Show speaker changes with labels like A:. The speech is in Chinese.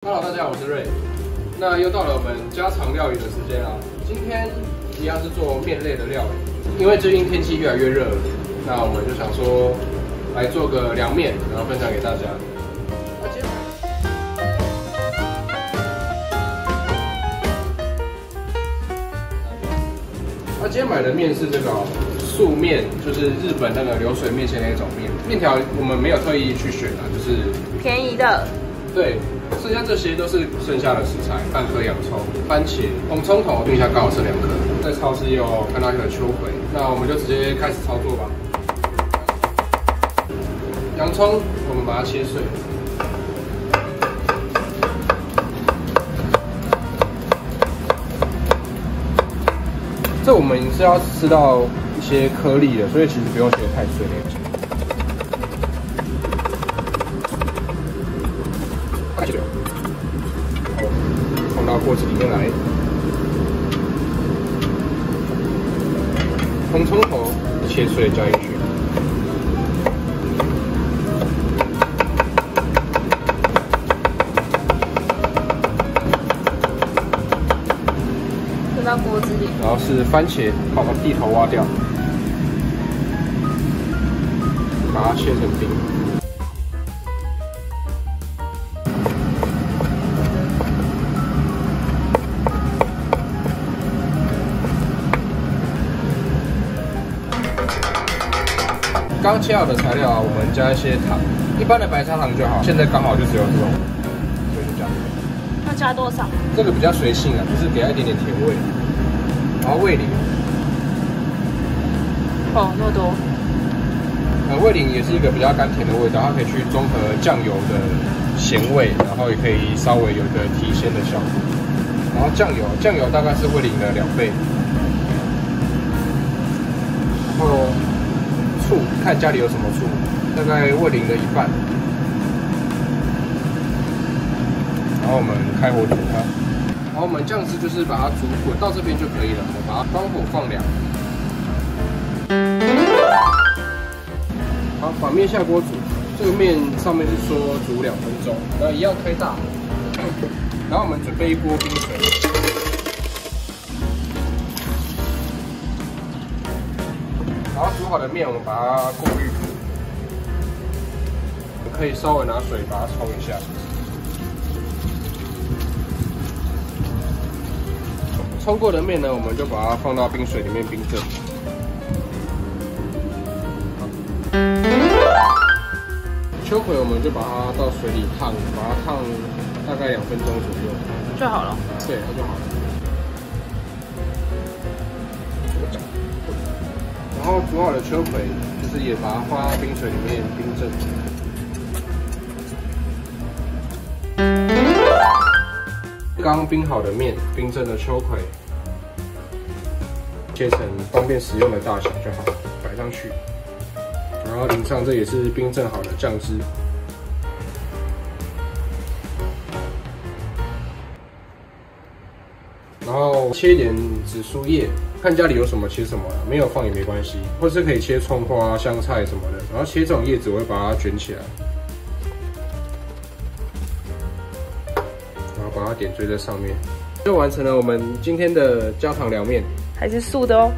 A: Hello， 大家好，我是瑞。那又到了我们家常料理的时间啦。今天一样是做面类的料理，因为最近天气越来越热了，那我们就想说来做个凉面，然后分享给大家。今天买的面是这个素面，就是日本那个流水面线那种面。面条我们没有特意去选啊，就是
B: 便宜的。对。
A: 剩下这些都是剩下的食材，半颗洋葱、番茄、红葱头，冰箱刚好剩2颗。在超市也有看到一个秋葵，那我们就直接开始操作吧。洋葱我们把它切碎，这我们是要吃到一些颗粒的，所以其实不用切太碎那种。 放到锅子里面来，红葱头切碎加进去，
B: 丢到锅子里。
A: 然后是番茄，把蒂头挖掉，把它切成丁。 刚切好的材料啊，我们加一些糖，一般的白砂糖就好。现在刚好就只有这种，所以就加这个。
B: 要加多少？
A: 这个比较随性啊，只是给它一点点甜味。然后味淋，
B: 哦，那么多。
A: 味淋也是一个比较甘甜的味道，它可以去中和酱油的咸味，然后也可以稍微有一个提鲜的效果。然后酱油大概是味淋的2倍。然后。 醋看家里有什么醋，大概味淋的1半，然后我们开火煮它，然后我们酱汁就是把它煮滚到这边就可以了，我们把它关火放凉。好，把面下锅煮，这个面上面是说煮2分钟，然后一样开大，然后我们准备一锅冰水。 然后煮好的面，我们把它过滤，可以稍微拿水把它冲一下。冲过的面呢，我们就把它放到冰水里面冰镇。秋葵我们就把它到水里烫，把它烫大概2分钟左右
B: 就好了。
A: 对，它就好了。 然后煮好的秋葵，就是也把它放到冰水里面冰镇。刚冰好的面，冰镇的秋葵，切成方便食用的大小就好，摆上去。然后淋上这也是冰镇好的酱汁。然后切一点紫苏叶。 看家里有什么切什么啦，没有放也没关系，或是可以切葱花、香菜什么的，然后切这种叶子，我会把它卷起来，然后把它点缀在上面，就完成了我们今天的家常凉面，
B: 还是素的哦。